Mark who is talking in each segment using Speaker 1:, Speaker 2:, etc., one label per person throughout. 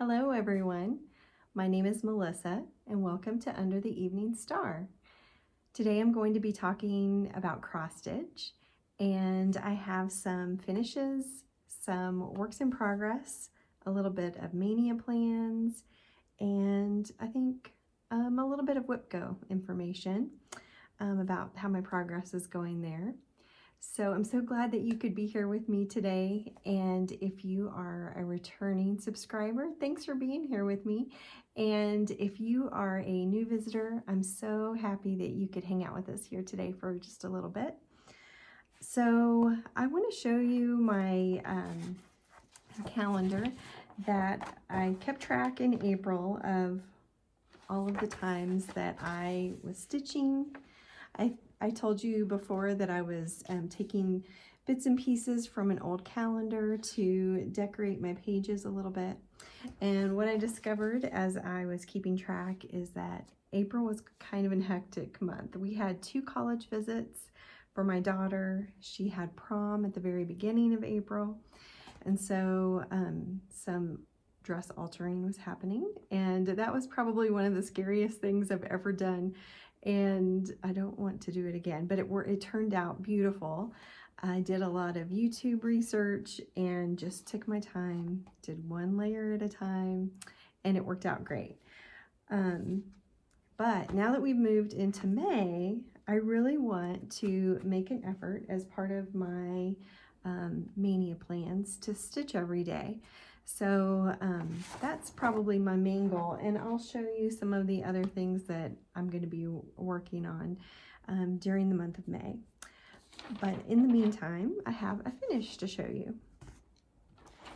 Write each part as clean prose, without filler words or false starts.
Speaker 1: Hello everyone, my name is Melissa and welcome to Under the Evening Star. Today I'm going to be talking about cross stitch, and I have some finishes, some works in progress, a little bit of Maynia Plans, and I think a little bit of WhipGo information about how my progress is going there. So I'm so glad that you could be here with me today, and if you are a returning subscriber, thanks for being here with me. And if you are a new visitor, I'm so happy that you could hang out with us here today for just a little bit. So I want to show you my calendar that I kept track in April of all of the times that I was stitching. I told you before that I was taking bits and pieces from an old calendar to decorate my pages a little bit. And what I discovered as I was keeping track is that April was kind of a hectic month. We had 2 college visits for my daughter. She had prom at the very beginning of April. And so some dress altering was happening. And that was probably one of the scariest things I've ever done. And I don't want to do it again, but it turned out beautiful. I did a lot of YouTube research and just took my time, did 1 layer at a time, and it worked out great. But now that we've moved into May, I really want to make an effort as part of my Maynia Plans to stitch every day. So that's probably my main goal, and I'll show you some of the other things that I'm going to be working on during the month of May. But in the meantime, I have a finish to show you.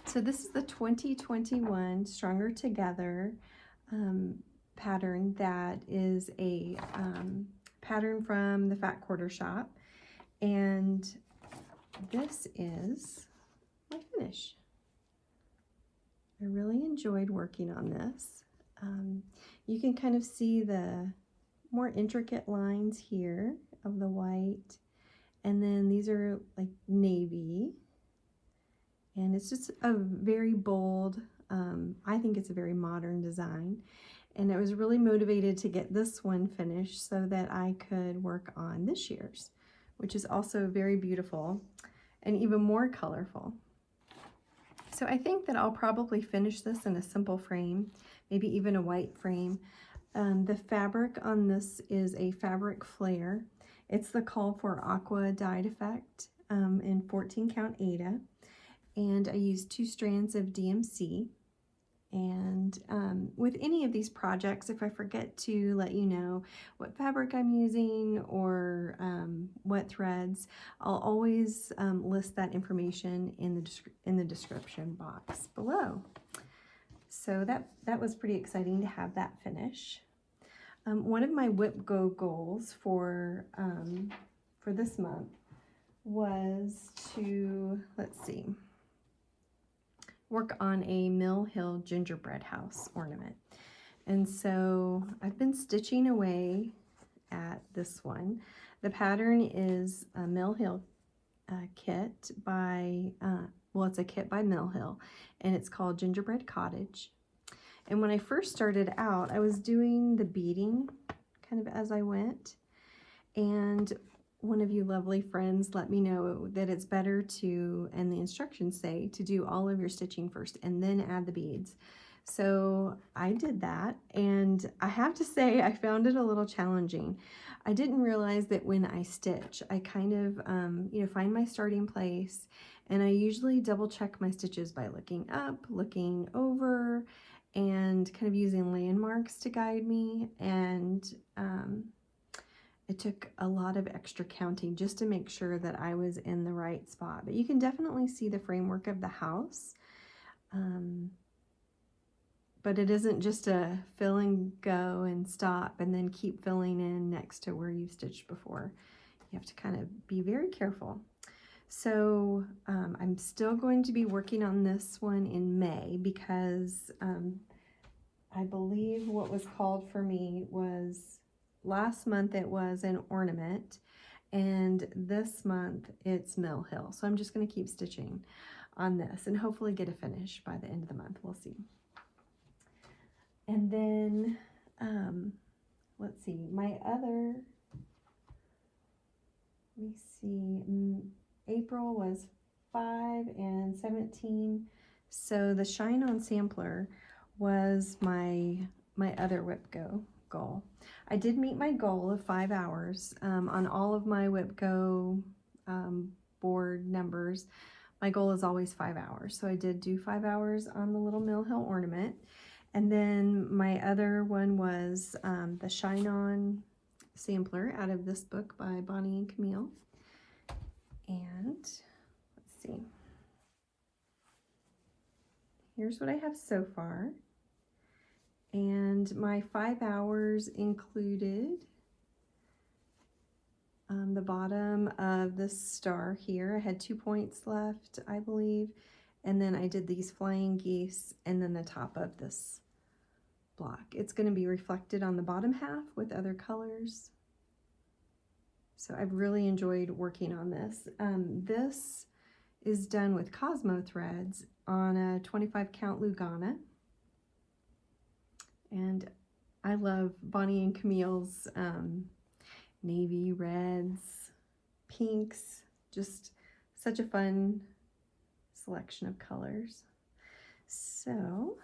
Speaker 1: So this is the 2021 Stronger Together pattern that is a pattern from the Fat Quarter Shop, and this is my finish. I really enjoyed working on this. You can kind of see the more intricate lines here of the white, and then these are like navy, and it's just a very bold, I think it's a very modern design, and I was really motivated to get this one finished so that I could work on this year's, which is also very beautiful and even more colorful. So I think that I'll probably finish this in a simple frame, maybe even a white frame. The fabric on this is a fabric Flair. It's the Call for Aqua dyed effect in 14 count Aida. And I used 2 strands of DMC. And with any of these projects, if I forget to let you know what fabric I'm using or what threads, I'll always list that information in the description box below. So that was pretty exciting to have that finish. One of my WhipGo goals for this month was to, let's see, work on a Mill Hill gingerbread house ornament. And so I've been stitching away at this one. The pattern is a Mill Hill kit by, well, it's a kit by Mill Hill, and it's called Gingerbread Cottage. And when I first started out, I was doing the beading kind of as I went, and one of you lovely friends let me know that it's better to, and the instructions say, to do all of your stitching first and then add the beads. So I did that, and I have to say I found it a little challenging. I didn't realize that when I stitch, I kind of find my starting place, and I usually double check my stitches by looking up, looking over, and kind of using landmarks to guide me. And it took a lot of extra counting just to make sure that I was in the right spot. But you can definitely see the framework of the house. But it isn't just a fill and go and stop and then keep filling in next to where you've stitched before. You have to kind of be very careful. So I'm still going to be working on this one in May because I believe what was called for me was, last month it was an ornament, and this month it's Mill Hill. So I'm just going to keep stitching on this and hopefully get a finish by the end of the month. We'll see. And then, let's see, let me see, April was 5 and 17. So the Shine On Sampler was my other Whip Go goal. I did meet my goal of 5 hours on all of my Whip Go board numbers. My goal is always 5 hours. So I did do 5 hours on the little Mill Hill Ornament. And then my other one was the Shine On Sampler out of this book by Bonnie and Camille. And let's see. Here's what I have so far. And my 5 hours included the bottom of this star here. I had 2 points left, I believe. And then I did these flying geese and then the top of this block. It's going to be reflected on the bottom half with other colors. So I've really enjoyed working on this. This is done with Cosmo threads on a 25 count Lugana. And I love Bonnie and Camille's navy, reds, pinks, just such a fun selection of colors. So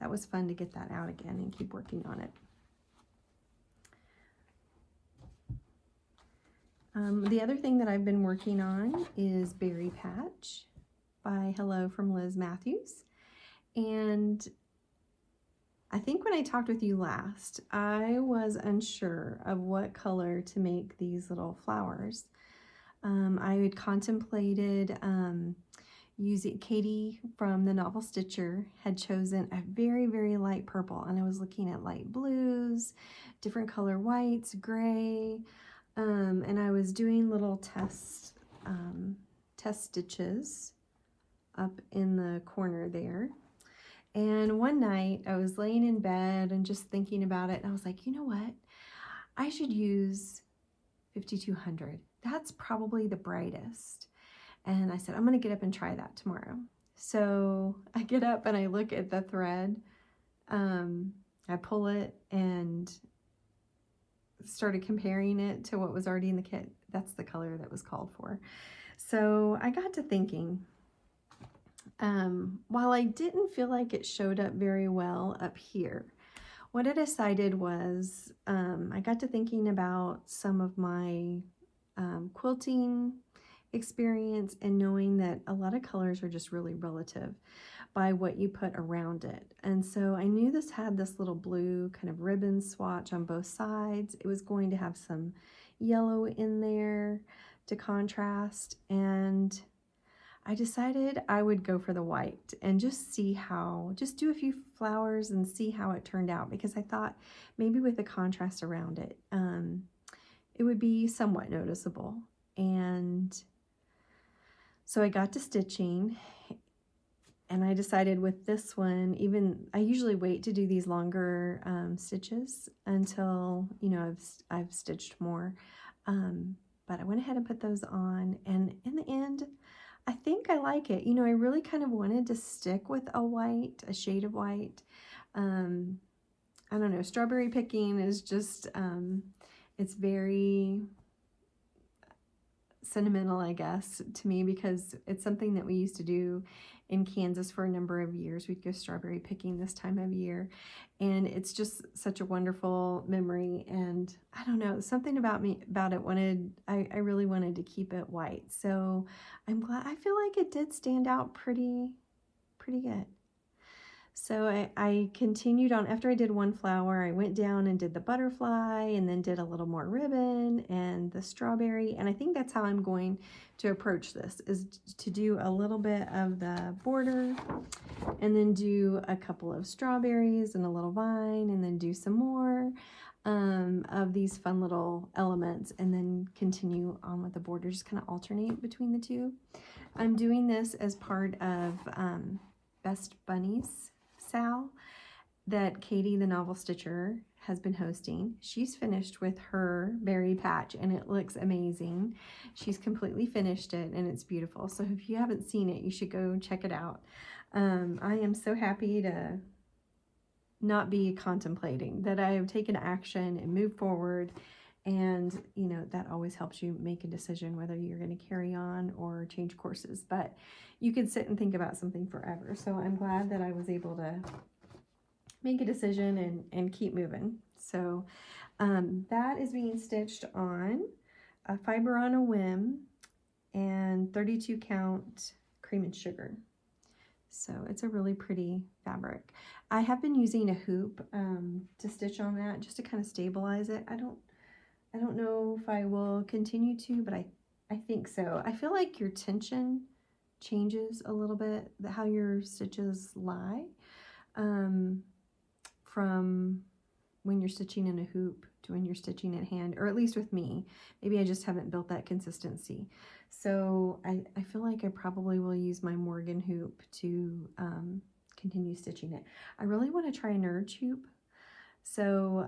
Speaker 1: that was fun to get that out again and keep working on it. The other thing that I've been working on is Berry Patch by Hello from Liz Mathews. And I think when I talked with you last, I was unsure of what color to make these little flowers. I had contemplated using, Katie from the Novel Stitcher had chosen a very, very light purple, and I was looking at light blues, different color whites, gray, and I was doing little test stitches up in the corner there. And one night I was laying in bed and just thinking about it, and I was like, you know what? I should use 5200. That's probably the brightest. And I said, I'm going to get up and try that tomorrow. So I get up and I look at the thread. I pull it and started comparing it to what was already in the kit. That's the color that was called for. So I got to thinking, while I didn't feel like it showed up very well up here, what I decided was I got to thinking about some of my quilting experience and knowing that a lot of colors are just really relative by what you put around it. And so I knew this had this little blue kind of ribbon swatch on both sides. It was going to have some yellow in there to contrast, and I decided I would go for the white and just see how, just do a few flowers and see how it turned out, because I thought maybe with the contrast around it, it would be somewhat noticeable. And so I got to stitching, and I decided with this one, even I usually wait to do these longer stitches until, you know, I've stitched more, but I went ahead and put those on, and in the end, I think I like it. You know, I really kind of wanted to stick with a white, a shade of white. I don't know, strawberry picking is just, it's very sentimental, I guess, to me, because it's something that we used to do in Kansas for a number of years. We'd go strawberry picking this time of year, and it's just such a wonderful memory. And I don't know, something about it I really wanted to keep it white. So I'm glad, I feel like it did stand out pretty good. So I continued on. After I did one flower, I went down and did the butterfly, and then did a little more ribbon and the strawberry. And I think that's how I'm going to approach this, is to do a little bit of the border, and then do a couple of strawberries and a little vine, and then do some more of these fun little elements, and then continue on with the border, just kind of alternate between the two. I'm doing this as part of Best Bunnies Sal that Katie, the Novel Stitcher, has been hosting. She's finished with her berry patch, and it looks amazing. She's completely finished it, and it's beautiful. So if you haven't seen it, you should go check it out. I am so happy to not be contemplating, that I have taken action and moved forward. And, you know, that always helps you make a decision whether you're going to carry on or change courses. But you could sit and think about something forever. So I'm glad that I was able to make a decision and keep moving. So that is being stitched on a fiber on a Whim and 32 count cream and sugar. So it's a really pretty fabric. I have been using a hoop to stitch on that just to kind of stabilize it. I don't know if I will continue to, but I think so. I feel like your tension changes a little bit, how your stitches lie from when you're stitching in a hoop to when you're stitching in hand, or at least with me. Maybe I just haven't built that consistency. So I feel like I probably will use my Morgan hoop to continue stitching it. I really want to try a nerd hoop. So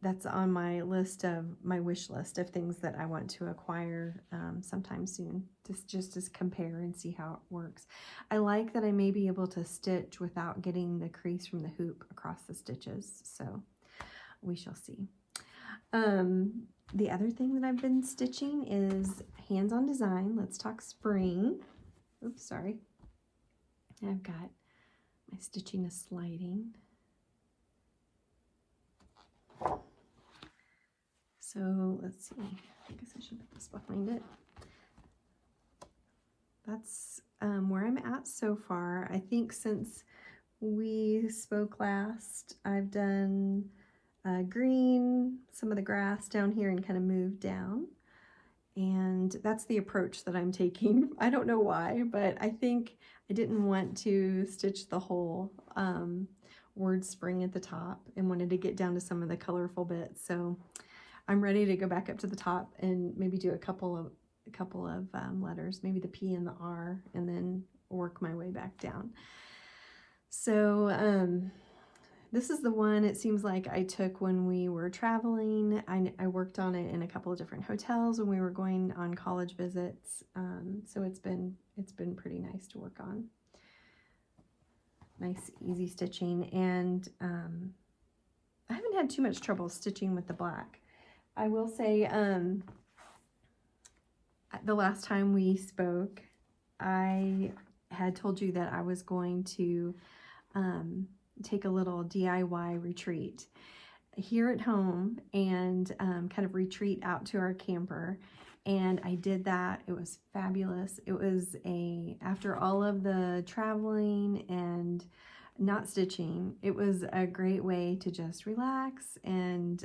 Speaker 1: that's on my list of my wish list of things that I want to acquire sometime soon, just to compare and see how it works. I like that I may be able to stitch without getting the crease from the hoop across the stitches, so we shall see. The other thing that I've been stitching is hands-on design. Let's talk spring. Oops, sorry. I've got my stitching is sliding. So let's see, I guess I should put this behind it. That's where I'm at so far. I think since we spoke last, I've done green, some of the grass down here, and kind of moved down. And that's the approach that I'm taking. I don't know why, but I think I didn't want to stitch the whole word spring at the top and wanted to get down to some of the colorful bits. So I'm ready to go back up to the top and maybe do a couple of letters, maybe the P and the R, and then work my way back down. So this is the one it seems like I took when we were traveling. I worked on it in a couple of different hotels when we were going on college visits. So it's been pretty nice to work on. Nice, easy stitching, and I haven't had too much trouble stitching with the black. I will say, the last time we spoke, I had told you that I was going to take a little DIY retreat here at home and kind of retreat out to our camper. And I did that. It was fabulous. It was after all of the traveling and not stitching, it was a great way to just relax and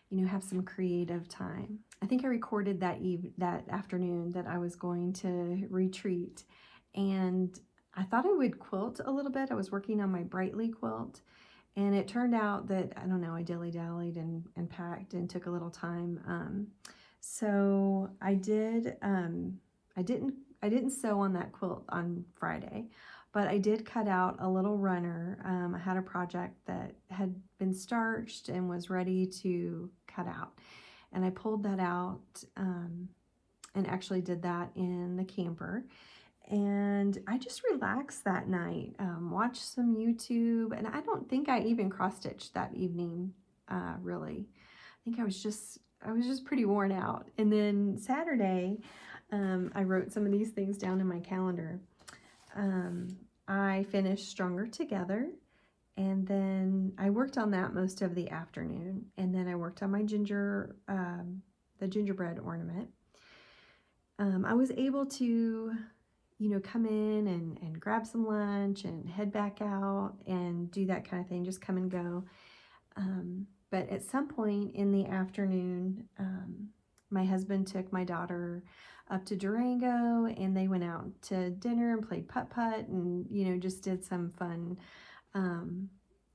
Speaker 1: you know, have some creative time. I think I recorded that afternoon that I was going to retreat, and I thought I would quilt a little bit. I was working on my Brightly quilt, and it turned out that, I don't know, I dilly-dallied and packed and took a little time. So I didn't sew on that quilt on Friday, but I did cut out a little runner. I had a project that had been starched and was ready to cut out, and I pulled that out and actually did that in the camper. And I just relaxed that night, watched some YouTube, and I don't think I even cross-stitched that evening, really. I think I was just pretty worn out. And then Saturday, I wrote some of these things down in my calendar. I finished Stronger Together, and then I worked on that most of the afternoon, and then I worked on my the gingerbread ornament. I was able to, you know, come in and grab some lunch and head back out and do that kind of thing, just come and go. But at some point in the afternoon, my husband took my daughter up to Durango, and they went out to dinner and played putt-putt and, you know, just did some fun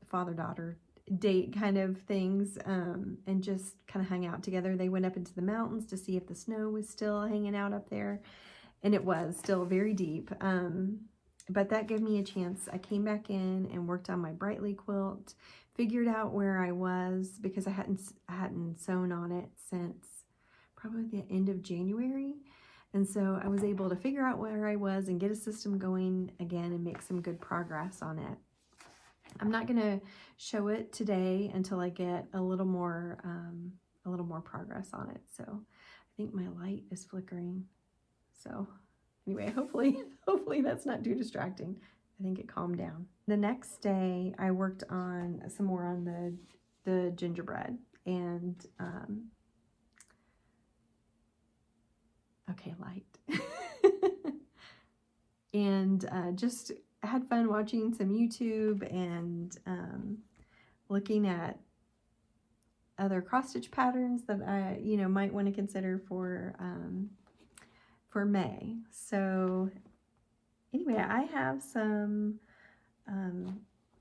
Speaker 1: father-daughter date kind of things, and just kind of hung out together. They went up into the mountains to see if the snow was still hanging out up there, and it was still very deep. But that gave me a chance. I came back in and worked on my Brightly quilt, figured out where I was, because I hadn't sewn on it since probably the end of January. And so I was able to figure out where I was and get a system going again and make some good progress on it. I'm not going to show it today until I get a little more progress on it. So I think my light is flickering. So anyway, hopefully that's not too distracting. I think it calmed down. The next day I worked on some more on the gingerbread, and okay, light. And just had fun watching some YouTube and looking at other cross stitch patterns that I, might want to consider for May. So anyway, I have some,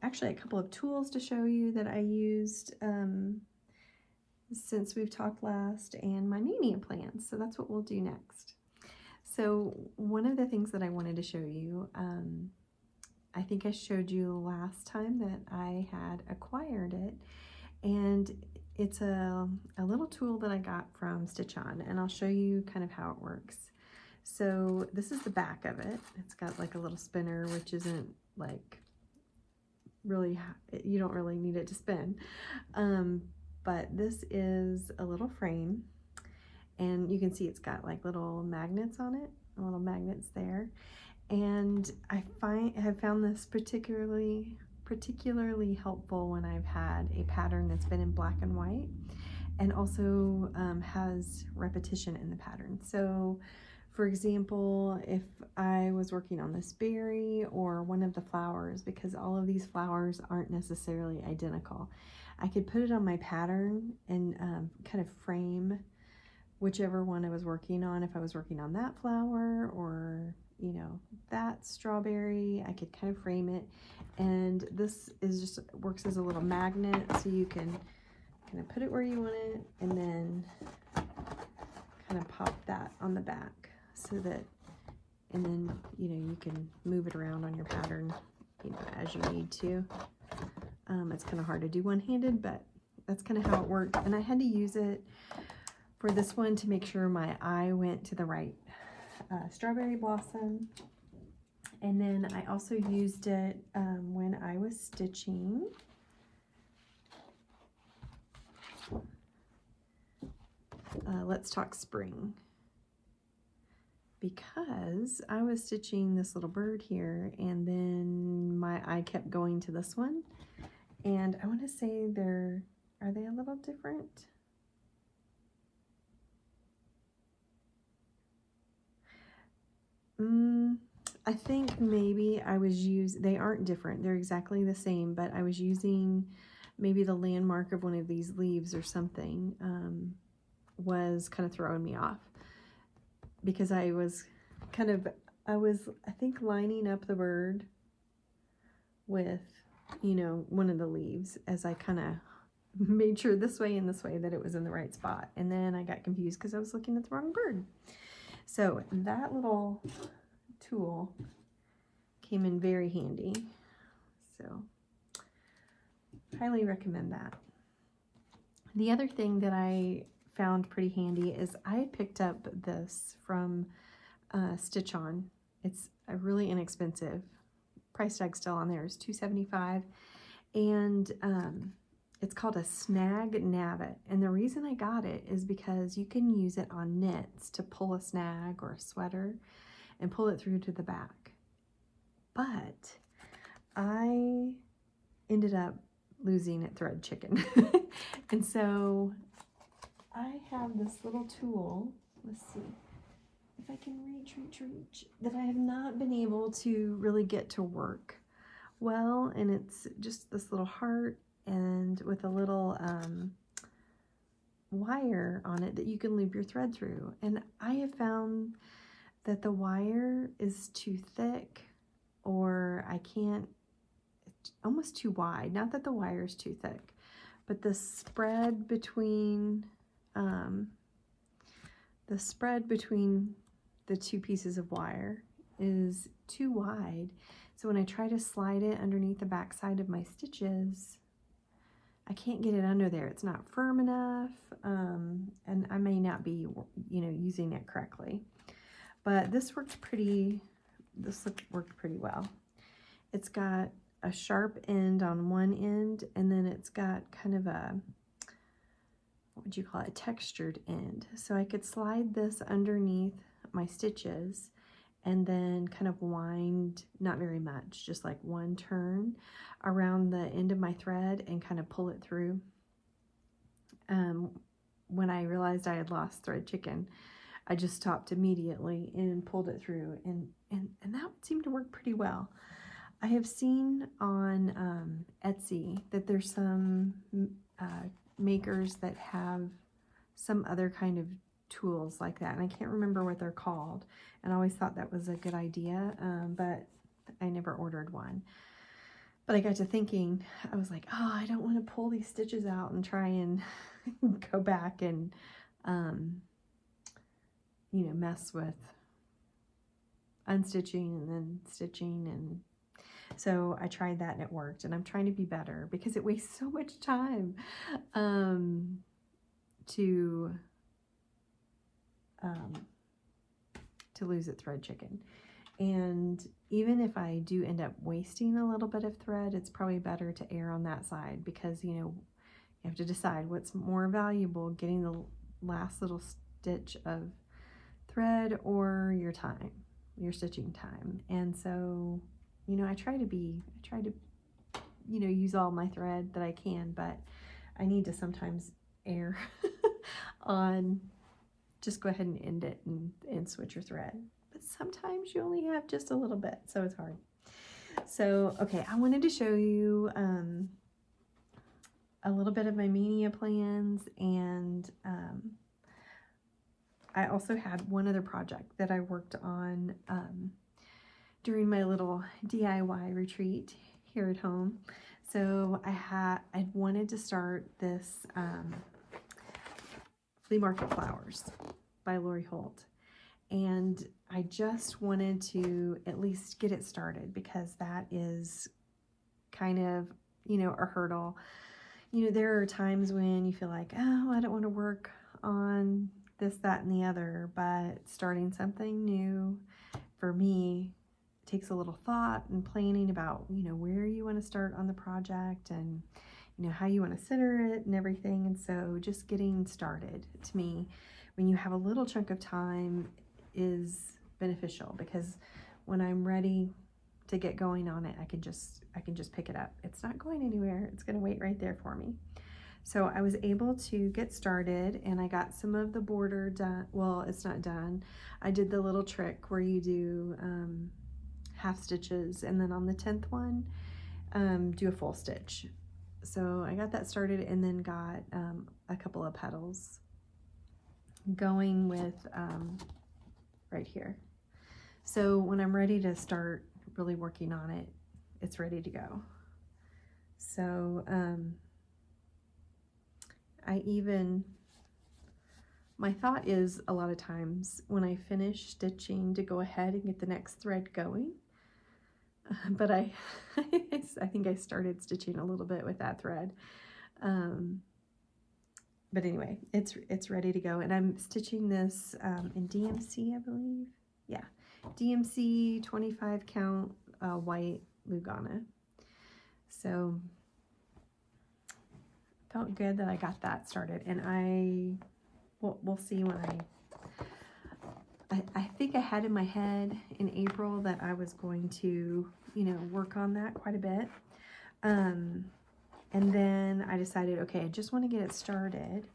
Speaker 1: actually a couple of tools to show you that I used since we've talked last, and my Maynia plans. So that's what we'll do next. So one of the things that I wanted to show you, I think I showed you last time that I had acquired it, and it's a little tool that I got from Stitch On, and I'll show you kind of how it works. So this is the back of it. It's got like a little spinner, which isn't like really, you don't really need it to spin. But this is a little frame, and you can see it's got like little magnets on it, little magnets there. And I have found this particularly helpful when I've had a pattern that's been in black and white, and also has repetition in the pattern. So for example, if I was working on this berry or one of the flowers, because all of these flowers aren't necessarily identical, I could put it on my pattern and kind of frame whichever one I was working on. If I was working on that flower or, that strawberry, I could kind of frame it. And this is just works as a little magnet, so you can kind of put it where you want it and then kind of pop that on the back, so that, and then, you can move it around on your pattern, as you need to. It's kind of hard to do one-handed, but that's kind of how it worked. And I had to use it for this one to make sure my eye went to the right strawberry blossom. And then I also used it when I was stitching Let's Talk Spring, because I was stitching this little bird here, and then my eye kept going to this one, and I want to say are they a little different? I think maybe I was they aren't different, they're exactly the same, but I was using maybe the landmark of one of these leaves or something was kind of throwing me off, because I was I think lining up the bird with, one of the leaves, as I kind of made sure this way and this way that it was in the right spot. And then I got confused because I was looking at the wrong bird. So that little tool came in very handy. So highly recommend that. The other thing that I found pretty handy is I picked up this from Stitch On. It's a really inexpensive. Price tag still on there is $2.75, and it's called a snag navit. And the reason I got it is because you can use it on knits to pull a snag or a sweater and pull it through to the back. But I ended up losing at Thread Chicken. And so I have this little tool, let's see if I can reach, that I have not been able to really get to work well. And it's just this little heart, and with a little wire on it that you can loop your thread through. And I have found that the wire is too thick, or it's almost too wide. Not that the wire is too thick, but the spread between the two pieces of wire is too wide. So when I try to slide it underneath the back side of my stitches, I can't get it under there. It's not firm enough, and I may not be, using it correctly. But this worked pretty well. It's got a sharp end on one end, and then it's got kind of a, what would you call it, a textured end. So I could slide this underneath my stitches and then kind of wind, not very much, just like one turn around the end of my thread and kind of pull it through. When I realized I had lost thread chicken, I just stopped immediately and pulled it through, and that seemed to work pretty well. I have seen on Etsy that there's some makers that have some other kind of tools like that, and I can't remember what they're called, and I always thought that was a good idea, but I never ordered one. But I got to thinking, I was like, oh, I don't want to pull these stitches out and try and go back and you know, mess with unstitching and then stitching. And so I tried that and it worked, and I'm trying to be better because it wastes so much time to lose at thread chicken. And even if I do end up wasting a little bit of thread, it's probably better to err on that side, because, you know, you have to decide what's more valuable, getting the last little stitch of thread or your time, your stitching time. And so, you know, I try to, you know, use all my thread that I can, but I need to sometimes err on just go ahead and end it and switch your thread. But sometimes you only have just a little bit, so it's hard. So, okay, I wanted to show you a little bit of my Maynia plans, and I also had one other project that I worked on during my little DIY retreat here at home. So I'd wanted to start this Flea Market Flowers by Lori Holt, and I just wanted to at least get it started, because that is kind of, you know, a hurdle. You know, there are times when you feel like, oh, I don't want to work on this, that, and the other, but starting something new for me takes a little thought and planning about, you know, where you want to start on the project, and, you know, how you want to center it and everything. And so just getting started, to me, when you have a little chunk of time, is beneficial, because when I'm ready to get going on it, I can just pick it up. It's not going anywhere. It's going to wait right there for me. So I was able to get started, and I got some of the border done. Well, it's not done. I did the little trick where you do half stitches, and then on the 10th one, do a full stitch. So I got that started, and then got a couple of petals going with right here. So when I'm ready to start really working on it, it's ready to go. So my thought is, a lot of times when I finish stitching, to go ahead and get the next thread going. But I think I started stitching a little bit with that thread. But anyway, it's ready to go, and I'm stitching this in DMC, I believe. Yeah, DMC 25 count white Lugana. So felt good that I got that started, and we'll see when I think I had in my head in April that I was going to, you know, work on that quite a bit. And then I decided, okay, I just want to get it started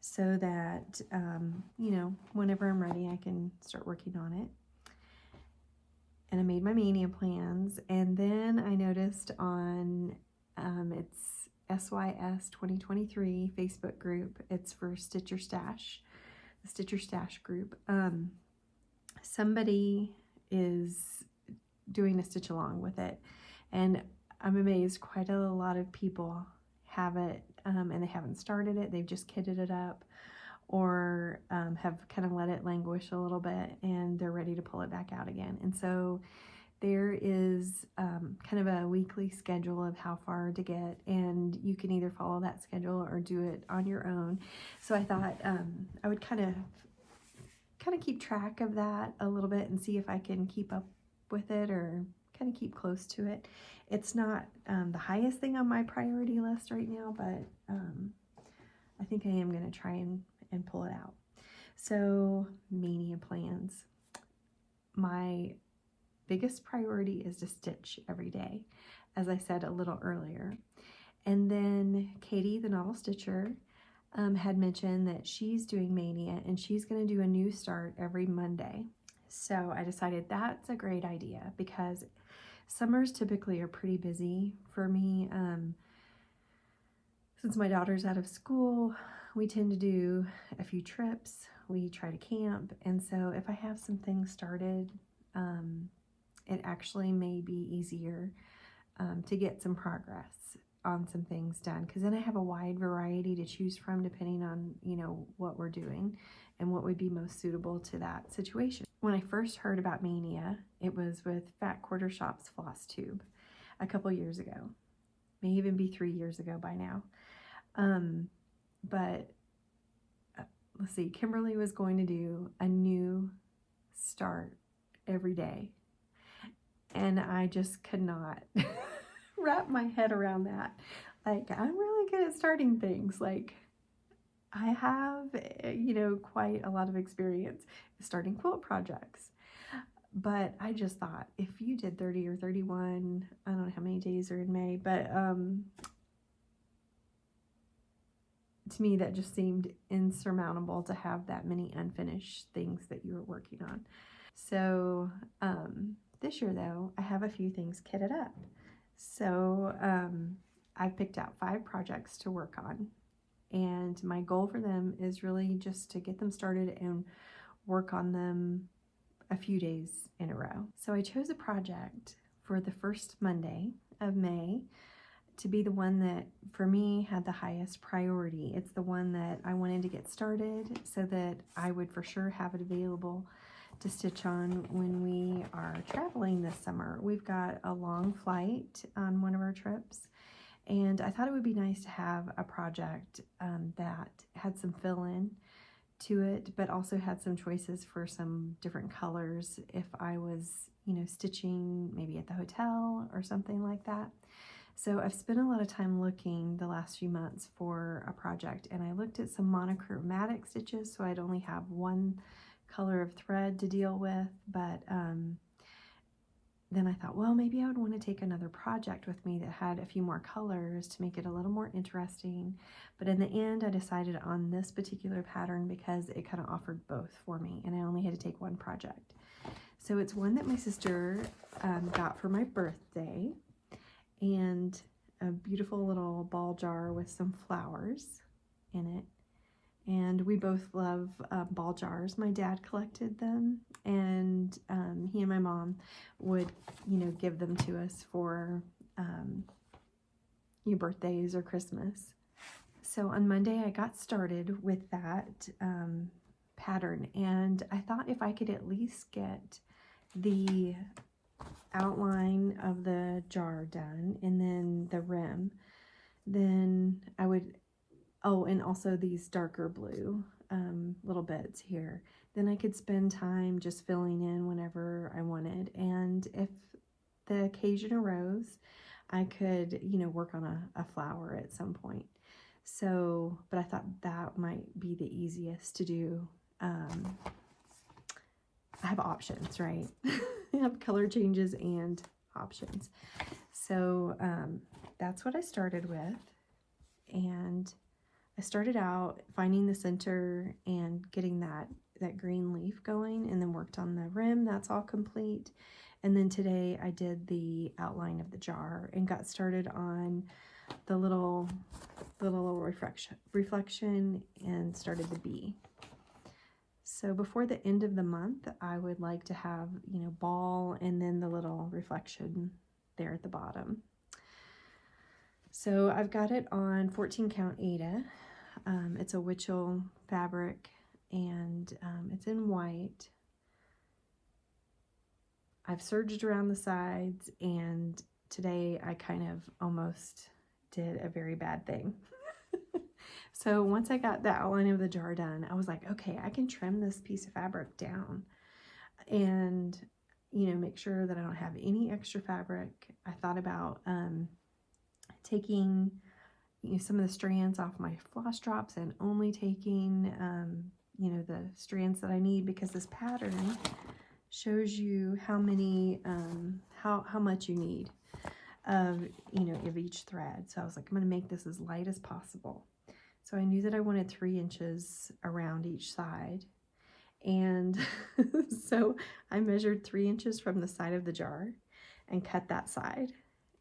Speaker 1: so that, you know, whenever I'm ready, I can start working on it. And I made my Maynia plans, and then I noticed on it's SYS 2023 Facebook group, it's for Stitch Your Stash, the Stitch Your Stash group. Somebody is doing a stitch along with it, and I'm amazed quite a lot of people have it, and they haven't started it. They've just kitted it up, or have kind of let it languish a little bit, and they're ready to pull it back out again. And so there is kind of a weekly schedule of how far to get, and you can either follow that schedule or do it on your own. So I thought I would kind of keep track of that a little bit and see if I can keep up with it, or kind of keep close to it. It's not the highest thing on my priority list right now, but I think I am going to try and pull it out. So, Maynia Plans. My biggest priority is to stitch every day, as I said a little earlier. And then Katie, the novel stitcher, had mentioned that she's doing Maynia and she's going to do a new start every Monday. So I decided that's a great idea because summers typically are pretty busy for me. Since my daughter's out of school, we tend to do a few trips. We try to camp. And so if I have some things started, it actually may be easier to get some progress on some things done, because then I have a wide variety to choose from depending on, you know, what we're doing and what would be most suitable to that situation. When I first heard about Maynia, it was with Fat Quarter Shop's Flosstube a couple years ago. May even be 3 years ago by now. But let's see, Kimberly was going to do a new start every day, and I just could not wrap my head around that. Like, I'm really good at starting things. Like, I have, you know, quite a lot of experience starting quilt projects. But I just thought, if you did 30 or 31, I don't know how many days are in May, but to me that just seemed insurmountable to have that many unfinished things that you were working on. So this year though, I have a few things kitted up. So I've picked out 5 projects to work on, and my goal for them is really just to get them started and work on them a few days in a row. So I chose a project for the first Monday of May to be the one that for me had the highest priority. It's the one that I wanted to get started so that I would for sure have it available to stitch on when we are traveling this summer. We've got a long flight on one of our trips, and I thought it would be nice to have a project that had some fill-in to it, but also had some choices for some different colors if I was, you know, stitching maybe at the hotel or something like that. So I've spent a lot of time looking the last few months for a project, and I looked at some monochromatic stitches, so I'd only have one color of thread to deal with, but then I thought, well, maybe I would want to take another project with me that had a few more colors to make it a little more interesting. But in the end, I decided on this particular pattern because it kind of offered both for me, and I only had to take one project. So it's one that my sister got for my birthday, and a beautiful little ball jar with some flowers in it. And we both love ball jars. My dad collected them, and he and my mom would, you know, give them to us for your birthdays or Christmas. So on Monday, I got started with that pattern, and I thought if I could at least get the outline of the jar done and then the rim, then I would, oh, and also these darker blue little bits here, then I could spend time just filling in whenever I wanted. And if the occasion arose, I could, you know, work on a flower at some point. So, but I thought that might be the easiest to do. I have options, right? I have color changes and options. So that's what I started with. And I started out finding the center and getting that green leaf going, and then worked on the rim. That's all complete. And then today I did the outline of the jar and got started on the little reflection and started the bee. So before the end of the month, I would like to have, you know, ball and then the little reflection there at the bottom. So I've got it on 14 count Aida. It's a Wichelt fabric, and it's in white. I've serged around the sides, and today I kind of almost did a very bad thing. So once I got the outline of the jar done, I was like, okay, I can trim this piece of fabric down. And, you know, make sure that I don't have any extra fabric. I thought about taking, you know, some of the strands off my floss drops and only taking, you know, the strands that I need, because this pattern shows you how many, how much you need of, you know, of each thread. So I was like, I'm going to make this as light as possible. So I knew that I wanted 3 inches around each side. And so I measured 3 inches from the side of the jar and cut that side.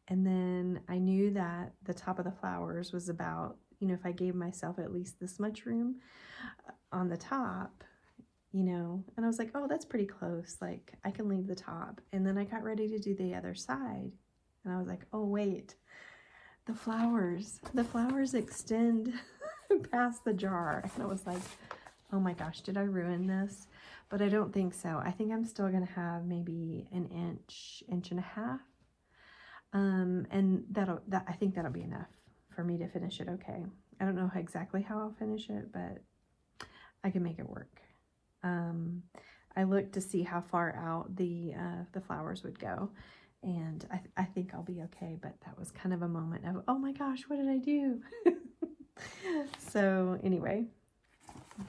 Speaker 1: And then I knew that the top of the flowers was about, you know, if I gave myself at least this much room on the top, you know, and I was like, oh, that's pretty close. Like, I can leave the top. And then I got ready to do the other side. And I was like, oh, wait, the flowers extend past the jar. And I was like, oh my gosh, did I ruin this? But I don't think so. I think I'm still going to have maybe an inch, inch and a half. And I think that'll be enough for me to finish it okay. I don't know exactly how I'll finish it, but I can make it work. I looked to see how far out the flowers would go, and I think I'll be okay, but that was kind of a moment of, oh my gosh, what did I do? So anyway,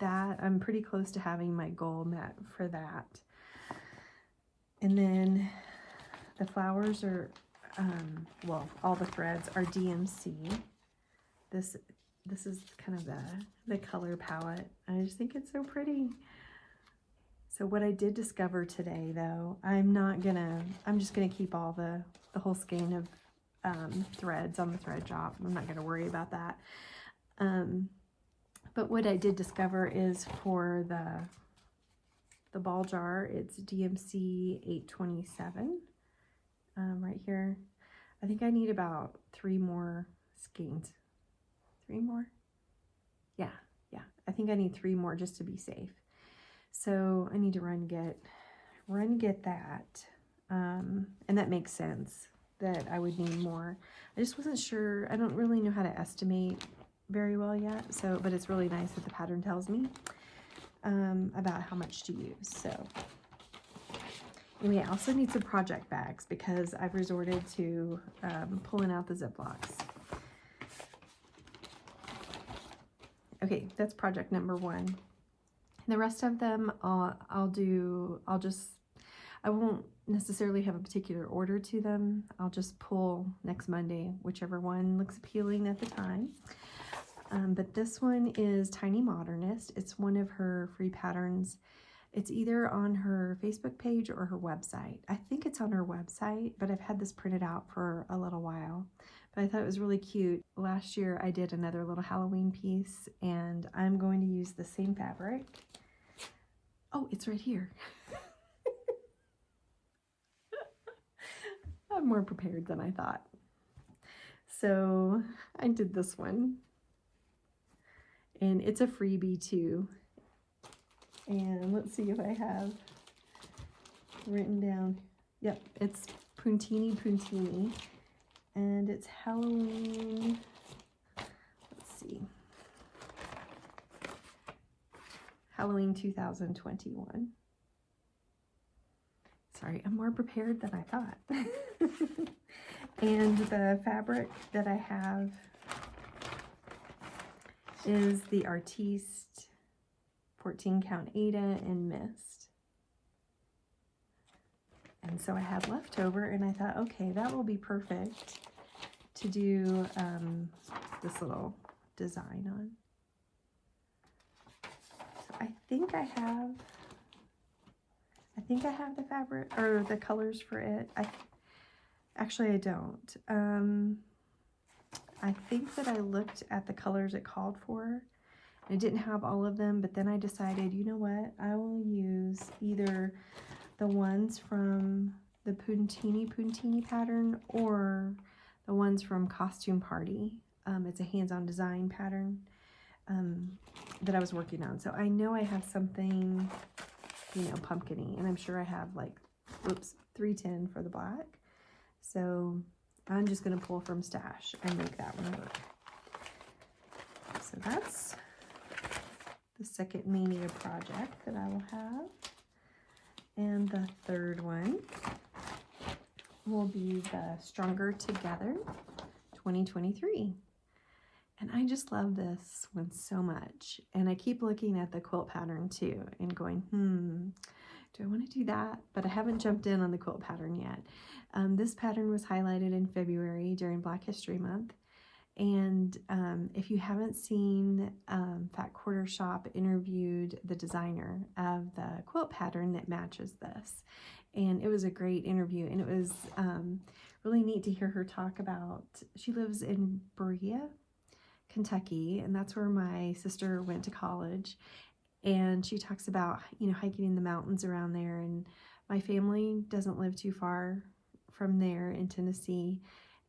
Speaker 1: that I'm pretty close to having my goal met for that. And then the flowers are, well, all the threads are DMC. This is kind of the color palette. I just think it's so pretty. So what I did discover today, though, I'm just gonna keep all the whole skein of threads on the thread job. I'm not gonna worry about that. But what I did discover is for the ball jar, it's DMC 827 right here. I think I need about 3 more skeins. 3 more? Yeah. I think I need 3 more just to be safe. So I need to run get that. And that makes sense that I would need more. I just wasn't sure. I don't really know how to estimate very well yet. So, but it's really nice that the pattern tells me about how much to use. So anyway, I also need some project bags because I've resorted to pulling out the Ziplocs. Okay, that's project number 1. The rest of them I won't necessarily have a particular order to them. I'll just pull next Monday, whichever one looks appealing at the time. But this one is Tiny Modernist. It's one of her free patterns. It's either on her Facebook page or her website. I think it's on her website, but I've had this printed out for a little while. But I thought it was really cute. Last year I did another little Halloween piece, and I'm going to use the same fabric. Oh, it's right here. I'm more prepared than I thought. So I did this one, and it's a freebie too. And let's see if I have written down. Yep, it's Puntini, and it's Halloween. Let's see. Halloween 2021. Sorry, I'm more prepared than I thought. And the fabric that I have is the Artiste 14 count Aida in Mist. And so I had leftover, and I thought, okay, that will be perfect to do this little design on. So I think I have the fabric or the colors for it. Actually I don't. I think that I looked at the colors it called for. I didn't have all of them, but then I decided, you know what, I will use either the ones from the Puntini pattern or the ones from Costume Party. It's a hands-on design pattern that I was working on. So I know I have something, you know, pumpkin-y, and I'm sure I have like, oops, 310 for the black. So I'm just going to pull from stash and make that one work. So that's the second Maynia project that I will have. And the third one will be the Stronger Together 2023. And I just love this one so much. And I keep looking at the quilt pattern too and going, do I want to do that? But I haven't jumped in on the quilt pattern yet. This pattern was highlighted in February during Black History Month. And if you haven't seen, Fat Quarter Shop interviewed the designer of the quilt pattern that matches this. And it was a great interview. And it was really neat to hear her talk about, she lives in Berea, Kentucky, and that's where my sister went to college. And she talks about, hiking in the mountains around there. And my family doesn't live too far from there in Tennessee.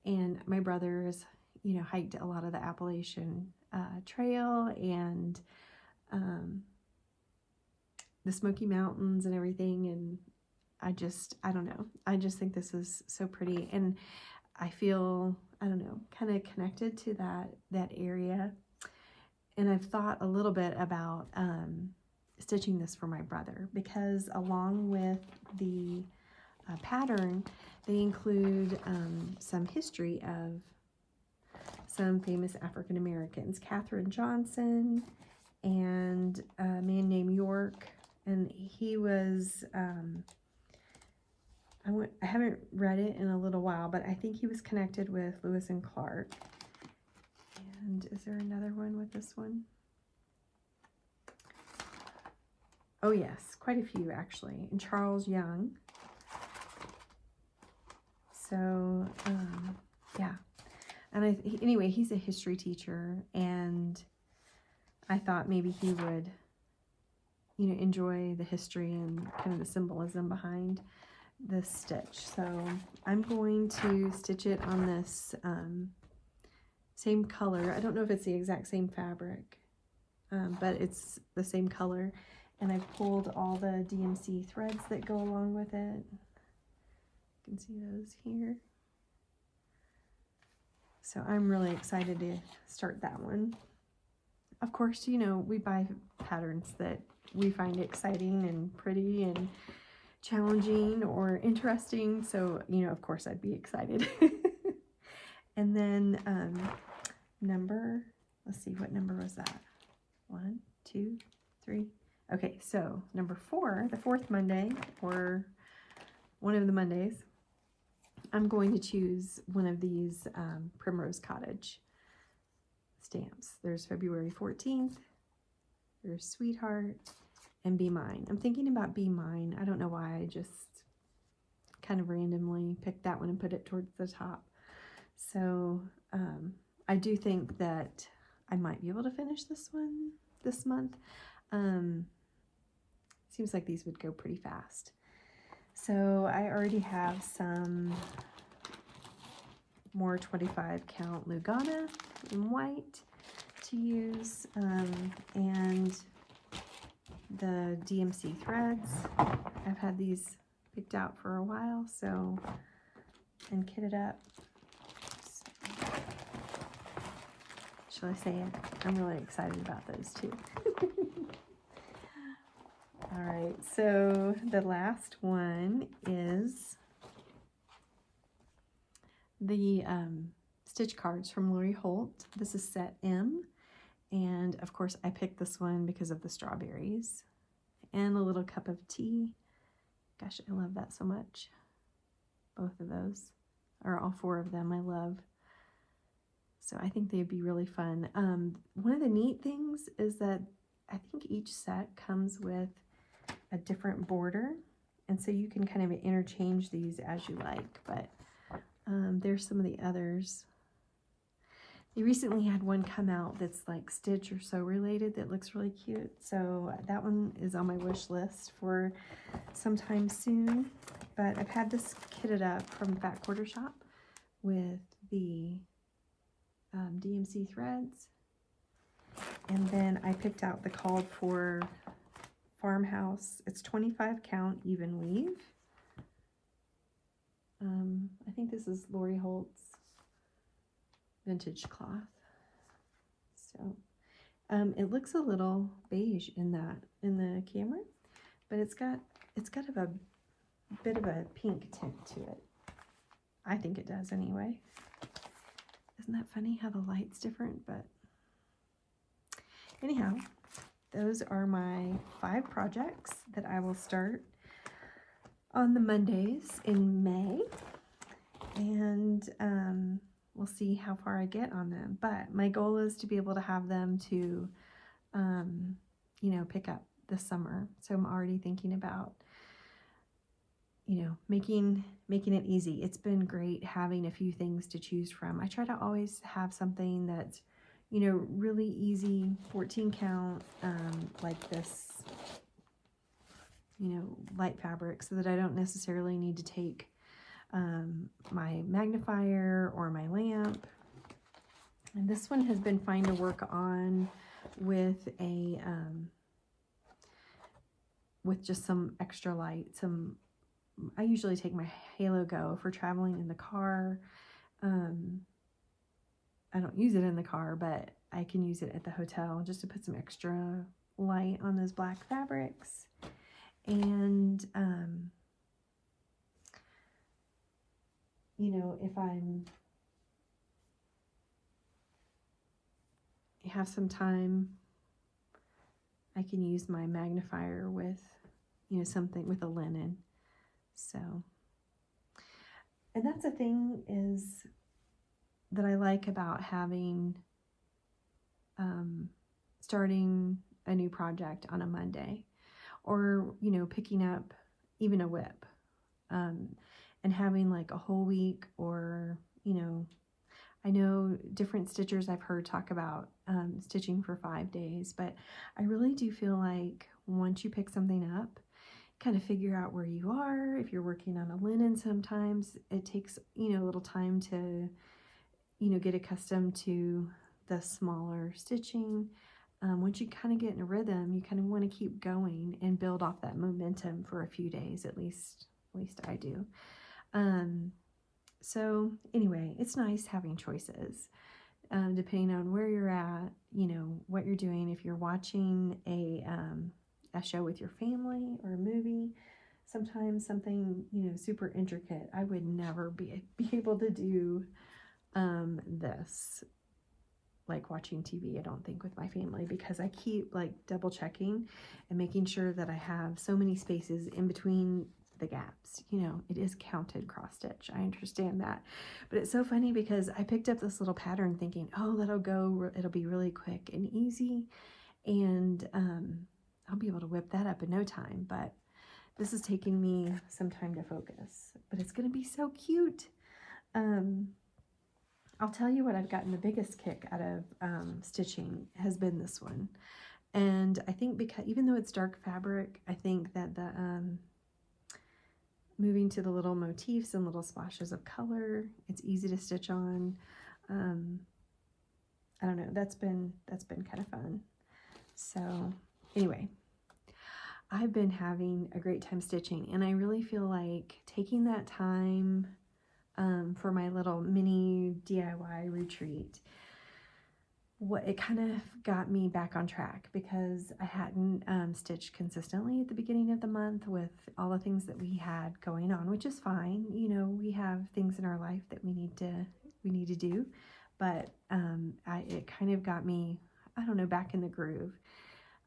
Speaker 1: And my brothers, hiked a lot of the Appalachian Trail and the Smoky Mountains and everything. And I don't know. I just think this is so pretty. And I feel, kind of connected to that area. And I've thought a little bit about stitching this for my brother, because along with the pattern, they include some history of some famous African Americans, Katherine Johnson and a man named York. And he was, I haven't read it in a little while, but I think he was connected with Lewis and Clark. And is there another one with this one? Oh yes, quite a few actually. And Charles Young. So, yeah. And anyway, he's a history teacher, and I thought maybe he would, enjoy the history and kind of the symbolism behind this stitch. So I'm going to stitch it on this same color. I don't know if it's the exact same fabric, but it's the same color. And I've pulled all the DMC threads that go along with it. You can see those here. So I'm really excited to start that one. Of course, we buy patterns that we find exciting and pretty and challenging or interesting. So, of course I'd be excited. And then let's see, what number was that? 1, 2, 3. Okay, so number 4, the 4th Monday, or one of the Mondays, I'm going to choose one of these Primrose Cottage stamps. There's February 14th, there's Sweetheart, and Be Mine. I'm thinking about Be Mine. I don't know why, I just kind of randomly picked that one and put it towards the top. So I do think that I might be able to finish this one this month. Seems like these would go pretty fast. So I already have some more 25 count Lugana in white to use, and the DMC threads. I've had these picked out for a while, so, and kitted up. Shall I say it? I'm really excited about those too. All right, so the last one is the stitch cards from Lori Holt. This is set M, and of course I picked this one because of the strawberries and a little cup of tea. Gosh, I love that so much. Both of those, or all 4 of them, I love. So I think they'd be really fun. One of the neat things is that I think each set comes with a different border, and so you can kind of interchange these as you like, but there's some of the others. They recently had one come out that's like Stitch or Sew related that looks really cute, so that one is on my wish list for sometime soon. But I've had this kitted up from Fat Quarter Shop with the DMC threads, and then I picked out the called for Farmhouse. It's 25 count even weave. I think this is Lori Holt's vintage cloth. So it looks a little beige in the camera, but it's it's got a bit of a pink tint to it. I think it does anyway. Isn't that funny how the light's different? But anyhow, those are my 5 projects that I will start on the Mondays in May. And we'll see how far I get on them. But my goal is to be able to have them to, you know, pick up this summer. So I'm already thinking about, you know, making it easy. It's been great having a few things to choose from. I try to always have something that's, you know, really easy, 14 count, like this, you know, light fabric, so that I don't necessarily need to take my magnifier or my lamp. And this one has been fine to work on with a with just some extra light. I usually take my Halo Go for traveling in the car. I don't use it in the car, but I can use it at the hotel just to put some extra light on those black fabrics. And you know, if have some time, I can use my magnifier with, you know, something with a linen. So, and that's a thing is that I like about having, starting a new project on a Monday, or, you know, picking up even a whip, and having like a whole week, or, you know, I know different stitchers I've heard talk about stitching for 5 days, but I really do feel like once you pick something up, kind of figure out where you are. If you're working on a linen, sometimes it takes, you know, a little time to, you know, get accustomed to the smaller stitching. Once you kind of get in a rhythm, you kind of want to keep going and build off that momentum for a few days, at least I do. So anyway, it's nice having choices, depending on where you're at, you know, what you're doing. If you're watching a show with your family or a movie, sometimes something, you know, super intricate, I would never be able to do this, like watching TV, I don't think, with my family, because I keep like double checking and making sure that I have so many spaces in between the gaps. You know, it is counted cross stitch, I understand that, but it's so funny because I picked up this little pattern thinking, oh, it'll be really quick and easy, and I'll be able to whip that up in no time. But this is taking me some time to focus, but it's going to be so cute. I'll tell you what I've gotten the biggest kick out of stitching has been this one. And I think because even though it's dark fabric, I think that the moving to the little motifs and little splashes of color, it's easy to stitch on. I don't know, that's been kind of fun. So anyway, I've been having a great time stitching, and I really feel like taking that time for my little mini DIY retreat, it kind of got me back on track, because I hadn't stitched consistently at the beginning of the month with all the things that we had going on, which is fine. You know, we have things in our life that we need to do, but it kind of got me, I don't know, back in the groove.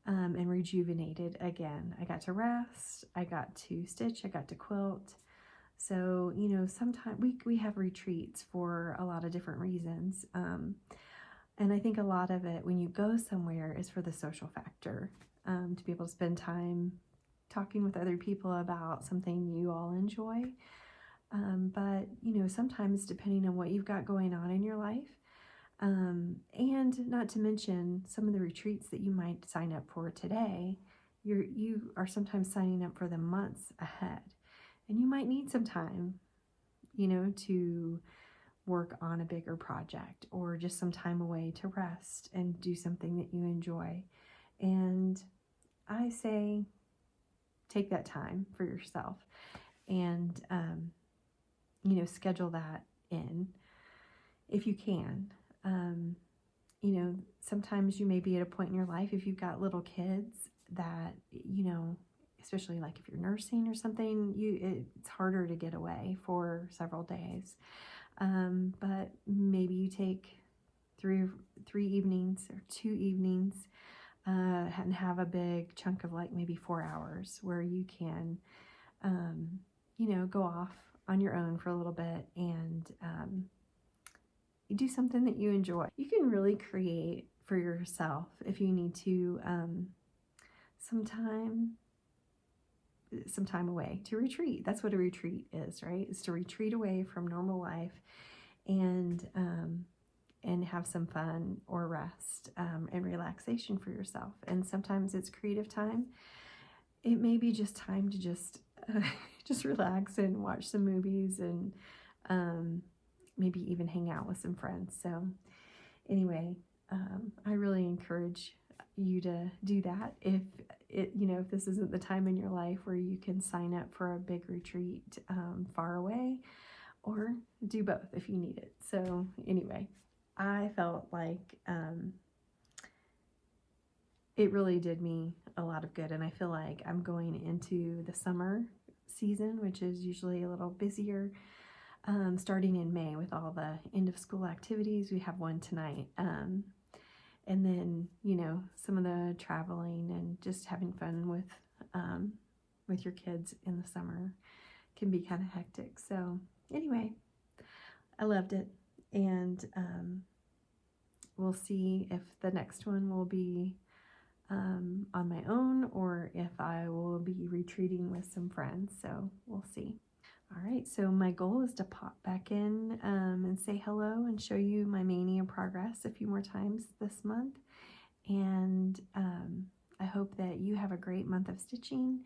Speaker 1: And rejuvenated again. I got to rest, I got to stitch, I got to quilt. So, you know, sometimes we have retreats for a lot of different reasons. And I think a lot of it, when you go somewhere, is for the social factor, to be able to spend time talking with other people about something you all enjoy. But, you know, sometimes depending on what you've got going on in your life, and not to mention some of the retreats that you might sign up for today, you are sometimes signing up for them months ahead, and you might need some time, you know, to work on a bigger project, or just some time away to rest and do something that you enjoy. And I say, take that time for yourself, and you know, schedule that in if you can. You know, sometimes you may be at a point in your life, if you've got little kids, that, you know, especially like if you're nursing or something, it's harder to get away for several days. But maybe you take three evenings or 2 evenings and have a big chunk of like maybe 4 hours where you can, you know, go off on your own for a little bit and do something that you enjoy. You can really create for yourself if you need to some time away to retreat. That's what a retreat is, right? It's to retreat away from normal life and have some fun or rest and relaxation for yourself. And sometimes it's creative time. It may be just time to just relax and watch some movies and maybe even hang out with some friends. So anyway, I really encourage you to do that if if this isn't the time in your life where you can sign up for a big retreat far away, or do both if you need it. So anyway, I felt like it really did me a lot of good, and I feel like I'm going into the summer season, which is usually a little busier, starting in May with all the end of school activities. We have one tonight. And then, you know, some of the traveling and just having fun with your kids in the summer can be kind of hectic. So anyway, I loved it. And we'll see if the next one will be on my own or if I will be retreating with some friends. So we'll see. All right, so my goal is to pop back in and say hello and show you my Maynia progress a few more times this month. And I hope that you have a great month of stitching.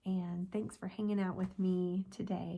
Speaker 1: And thanks for hanging out with me today.